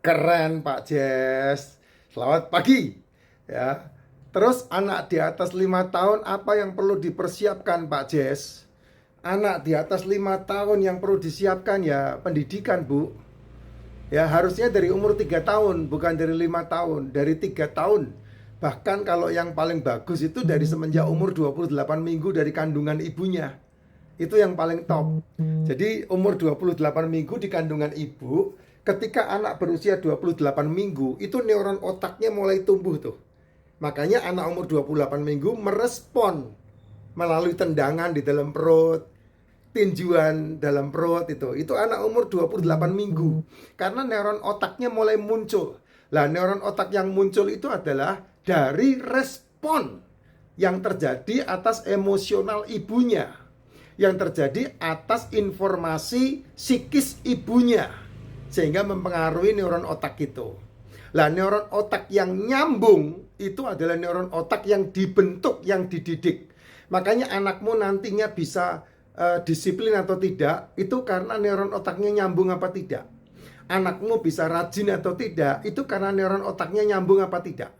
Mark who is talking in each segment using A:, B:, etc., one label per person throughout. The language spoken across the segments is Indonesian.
A: Keren Pak Jess. Selamat pagi. Ya. Terus anak di atas 5 tahun apa yang perlu dipersiapkan Pak Jess? Anak di atas 5 tahun yang perlu disiapkan ya pendidikan Bu. Ya harusnya dari umur 3 tahun, bukan dari 5 tahun, dari 3 tahun. Bahkan kalau yang paling bagus itu dari semenjak umur 28 minggu dari kandungan ibunya. Itu yang paling top. Jadi umur 28 minggu di kandungan ibu, ketika anak berusia 28 minggu, itu neuron otaknya mulai tumbuh tuh. Makanya anak umur 28 minggu merespon melalui tendangan di dalam perut, tinjuan dalam perut itu anak umur 28 minggu karena neuron otaknya mulai muncul. Lah neuron otak yang muncul itu adalah dari respon yang terjadi atas emosional ibunya, yang terjadi atas informasi psikis ibunya, sehingga mempengaruhi neuron otak itu. Lah neuron otak yang nyambung itu adalah neuron otak yang dibentuk, yang dididik. Makanya anakmu nantinya bisa disiplin atau tidak, itu karena neuron otaknya nyambung apa tidak. Anakmu bisa rajin atau tidak, itu karena neuron otaknya nyambung apa tidak.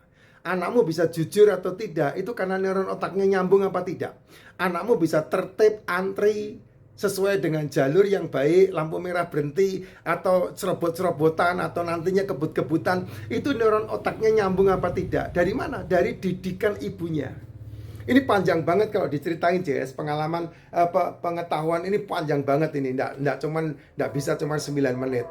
A: Anakmu bisa jujur atau tidak, itu karena neuron otaknya nyambung apa tidak. Anakmu bisa tertib, antri sesuai dengan jalur yang baik, lampu merah berhenti, atau serobot-serobotan, atau nantinya kebut-kebutan, itu neuron otaknya nyambung apa tidak. Dari mana? Dari didikan ibunya. Ini panjang banget kalau diceritain Jess, pengalaman pengetahuan ini panjang banget ini, nggak bisa cuma 9 menit.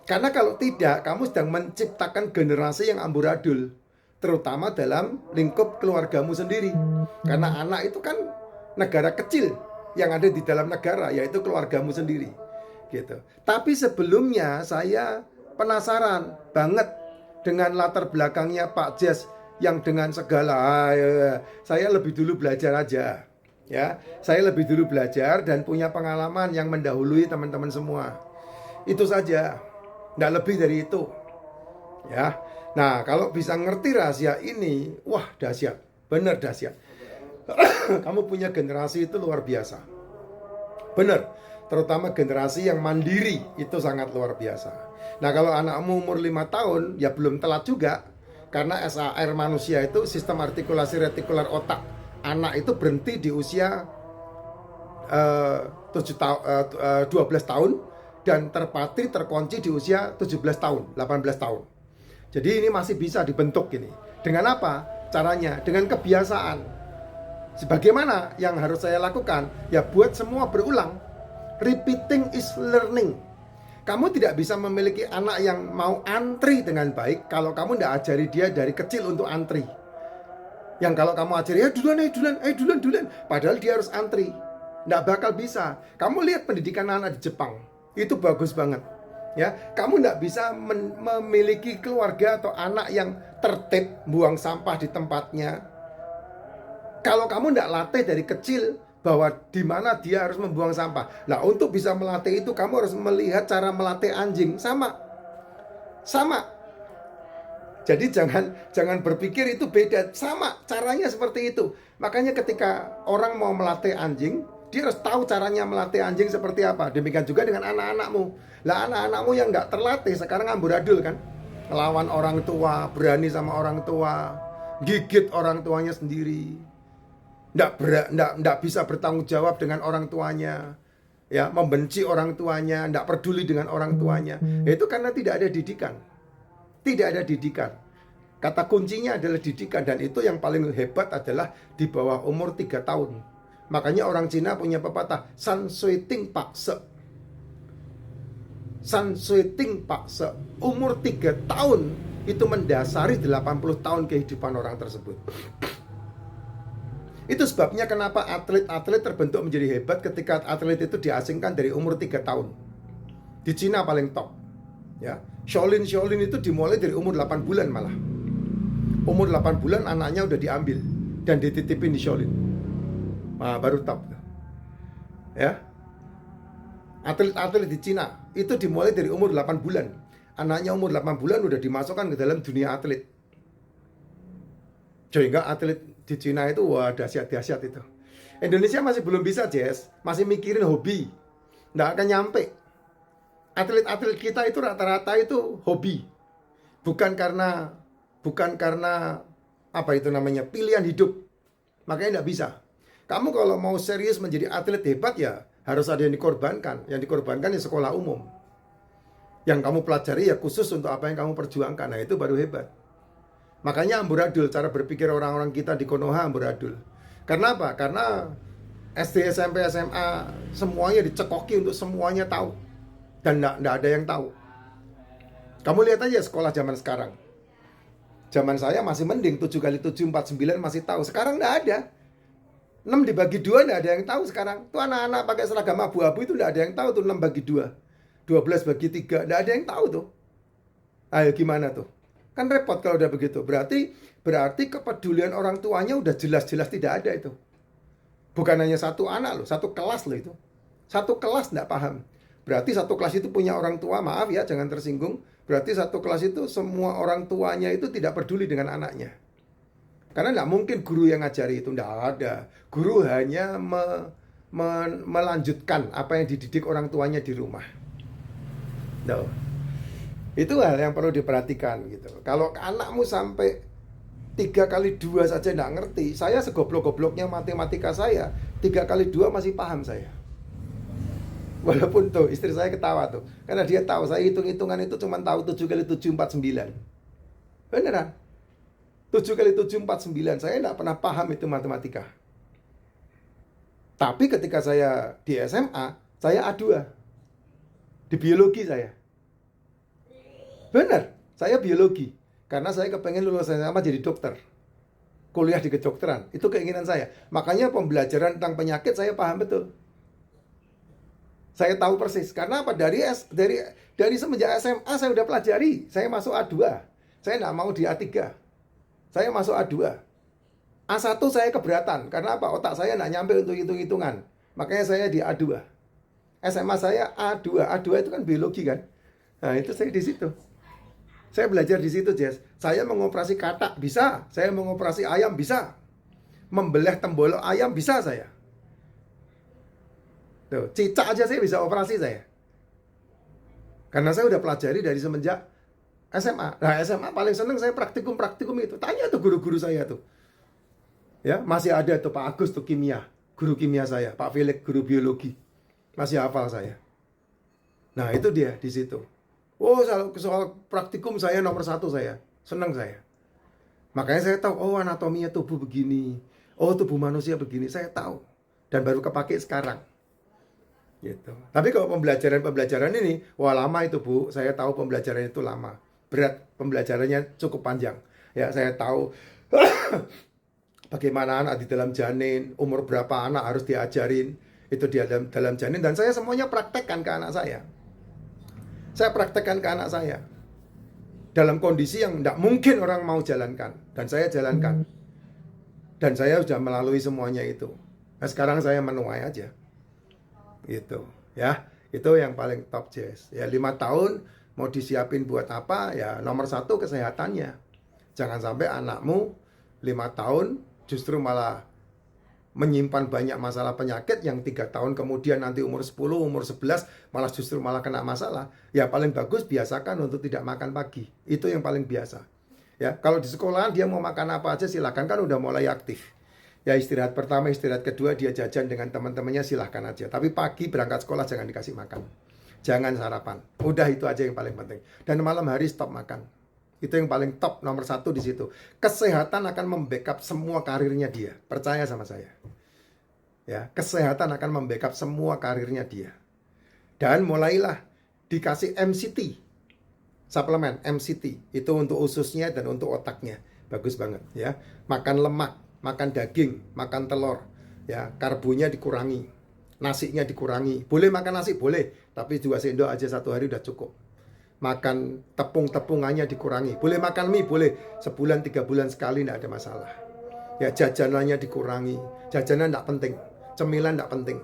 A: Karena kalau tidak, kamu sedang menciptakan generasi yang amburadul, terutama dalam lingkup keluargamu sendiri. Karena anak itu kan negara kecil yang ada di dalam negara, yaitu keluargamu sendiri. Gitu. Tapi sebelumnya saya penasaran banget dengan latar belakangnya Pak Jess yang dengan segala saya lebih dulu belajar aja. Ya, saya lebih dulu belajar dan punya pengalaman yang mendahului teman-teman semua. Itu saja. Nggak lebih dari itu. Ya. Nah, kalau bisa ngerti rahasia ini, wah dahsyat. Bener dahsyat. Kamu punya generasi itu luar biasa. Bener. Terutama generasi yang mandiri itu sangat luar biasa. Nah, kalau anakmu umur 5 tahun, ya belum telat juga. Karena SAR manusia itu sistem artikulasi retikular otak anak itu berhenti di usia 12 tahun dan terpatri terkunci di usia 17 tahun, 18 tahun. Jadi ini masih bisa dibentuk ini. Dengan apa? Caranya dengan kebiasaan. Sebagaimana yang harus saya lakukan? Ya buat semua berulang. Repeating is learning. Kamu tidak bisa memiliki anak yang mau antri dengan baik kalau kamu tidak ajari dia dari kecil untuk antri. Yang kalau kamu ajari, duluan. Padahal dia harus antri. Tidak bakal bisa. Kamu lihat pendidikan anak di Jepang. Itu bagus banget. Ya, kamu tidak bisa memiliki keluarga atau anak yang tertib, buang sampah di tempatnya. Kalau kamu tidak latih dari kecil bahwa di mana dia harus membuang sampah. Nah, untuk bisa melatih itu kamu harus melihat cara melatih anjing sama. Jadi jangan berpikir itu beda, sama caranya seperti itu. Makanya ketika orang mau melatih anjing, dia harus tahu caranya melatih anjing seperti apa. Demikian juga dengan anak-anakmu. Lah anak-anakmu yang nggak terlatih sekarang amburadul kan, ngelawan orang tua, berani sama orang tua, gigit orang tuanya sendiri. Nggak bisa bertanggung jawab dengan orang tuanya, ya, membenci orang tuanya, nggak peduli dengan orang tuanya. Itu karena tidak ada didikan. Tidak ada didikan. Kata kuncinya adalah didikan, dan itu yang paling hebat adalah di bawah umur 3 tahun. Makanya orang Cina punya pepatah San Sui Ting Pak Se. San Sui Ting Pak Se. Umur 3 tahun itu mendasari 80 tahun kehidupan orang tersebut. Itu sebabnya kenapa atlet-atlet terbentuk menjadi hebat ketika atlet itu diasingkan dari umur 3 tahun. Di Cina paling top. Ya, Shaolin itu dimulai dari umur 8 bulan malah. Umur 8 bulan anaknya udah diambil dan dititipin di Shaolin. Nah, baru top. Ya. Atlet-atlet di Cina itu dimulai dari umur 8 bulan. Anaknya umur 8 bulan udah dimasukkan ke dalam dunia atlet. Sehingga atlet di Cina itu wah dahsyat itu. Indonesia masih belum bisa, Jess. Masih mikirin hobi. Nggak akan nyampe. Atlet-atlet kita itu rata-rata itu hobi. bukan karena apa itu namanya pilihan hidup, makanya nggak bisa. Kamu kalau mau serius menjadi atlet hebat ya harus ada yang dikorbankan. Yang dikorbankan ya sekolah umum. Yang kamu pelajari ya khusus untuk apa yang kamu perjuangkan. Nah itu baru hebat. Makanya amburadul, cara berpikir orang-orang kita di Konoha amburadul. Karena apa? Karena SD, SMP, SMA semuanya dicekoki untuk semuanya tahu. Dan nggak ada yang tahu. Kamu lihat aja sekolah zaman sekarang. Zaman saya masih mending 7 kali 7 49 masih tahu. Sekarang nggak ada. 6 dibagi 2 nggak ada yang tahu sekarang. Tuh anak-anak pakai seragam abu-abu itu nggak ada yang tahu tuh 6 bagi 2. 12 bagi 3, nggak ada yang tahu tuh. Ayo gimana tuh? Kan repot kalau udah begitu. Berarti kepedulian orang tuanya udah jelas-jelas tidak ada itu. Bukan hanya satu anak loh, satu kelas loh itu. Satu kelas nggak paham. Berarti satu kelas itu punya orang tua, maaf ya jangan tersinggung. Berarti satu kelas itu semua orang tuanya itu tidak peduli dengan anaknya. Karena nggak mungkin guru yang ngajari itu, nggak ada. Guru hanya melanjutkan apa yang dididik orang tuanya di rumah. No. Itu hal yang perlu diperhatikan gitu. Kalau anakmu sampai 3 kali 2 saja nggak ngerti, saya segoblok-gobloknya matematika saya, 3 kali 2 masih paham saya. Walaupun tuh istri saya ketawa tuh, karena dia tahu saya hitung-hitungan itu cuma tahu 7 kali 7 49. Beneran. 7 kali 7 49, saya nggak pernah paham itu matematika. Tapi ketika saya di SMA, saya A2. Di biologi saya. Benar, saya biologi. Karena saya kepengen lulus SMA jadi dokter. Kuliah di kedokteran, itu keinginan saya. Makanya pembelajaran tentang penyakit saya paham betul. Saya tahu persis. Karena apa? Dari semenjak SMA saya udah pelajari. Saya masuk A2. Saya nggak mau di A3. Saya masuk A2. A1 saya keberatan. Karena apa? Otak saya nggak nyampe untuk hitung-hitungan. Makanya saya di A2. SMA saya A2. A2 itu kan biologi kan. Nah itu saya di situ. Saya belajar di situ, Jess. Saya mengoperasi katak bisa. Saya mengoperasi ayam bisa. Membelah tembolok ayam bisa saya. Tuh, cicak aja saya bisa operasi saya. Karena saya udah pelajari dari semenjak SMA. Nah, SMA paling seneng saya praktikum itu. Tanya tuh guru-guru saya tuh. Ya, masih ada tuh Pak Agus tuh kimia, guru kimia saya, Pak Felix guru biologi. Masih hafal saya. Nah, itu dia di situ. Oh, soal praktikum saya nomor 1 saya. Senang saya. Makanya saya tahu, oh anatominya tubuh begini. Oh, tubuh manusia begini. Saya tahu. Dan baru kepake sekarang. Gitu. Tapi kalau pembelajaran ini, wah lama itu Bu. Saya tahu pembelajaran itu lama. Berat, pembelajarannya cukup panjang. Ya, saya tahu bagaimana anak di dalam janin, umur berapa anak harus diajarin. Itu di dalam janin. Dan saya semuanya praktekkan ke anak saya. Saya praktekkan ke anak saya. Dalam kondisi yang tidak mungkin orang mau jalankan. Dan saya jalankan. Dan saya sudah melalui semuanya itu. Nah, sekarang saya menuai aja. Gitu. Ya, itu yang paling top, Jess. Ya, 5 tahun mau disiapin buat apa? Ya, nomor 1 kesehatannya. Jangan sampai anakmu 5 tahun justru malah menyimpan banyak masalah penyakit yang 3 tahun kemudian nanti umur 10, umur 11 malah justru malah kena masalah. Ya paling bagus biasakan untuk tidak makan pagi. Itu yang paling biasa. Ya, kalau di sekolahan dia mau makan apa aja silakan, kan udah mulai aktif. Ya istirahat pertama, istirahat kedua dia jajan dengan teman-temannya silahkan aja. Tapi pagi berangkat sekolah jangan dikasih makan. Jangan sarapan. Udah itu aja yang paling penting. Dan malam hari stop makan. Itu yang paling top, nomor 1 di situ. Kesehatan akan membackup semua karirnya dia. Percaya sama saya. Ya, kesehatan akan membackup semua karirnya dia. Dan mulailah dikasih MCT. Suplemen MCT. Itu untuk ususnya dan untuk otaknya. Bagus banget ya. Makan lemak, makan daging, makan telur. Ya, karbonya dikurangi. Nasinya dikurangi. Boleh makan nasi, boleh. Tapi 2 sendok aja 1 hari udah cukup. Makan tepung-tepungannya dikurangi. Boleh makan mie, boleh. Sebulan 3 bulan sekali tidak ada masalah. Ya jajanannya dikurangi. Jajanan tidak penting. Cemilan tidak penting.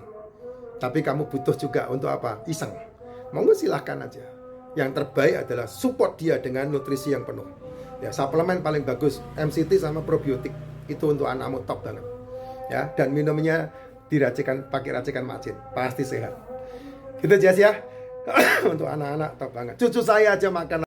A: Tapi kamu butuh juga untuk apa? Iseng. Mau silahkan aja. Yang terbaik adalah support dia dengan nutrisi yang penuh. Ya suplemen paling bagus MCT sama probiotik. Itu untuk anakmu top banget. Ya, dan minumnya diracikan pakai racikan macin. Pasti sehat. Gitu Jess ya. Untuk anak-anak top banget. Cucu saya aja makan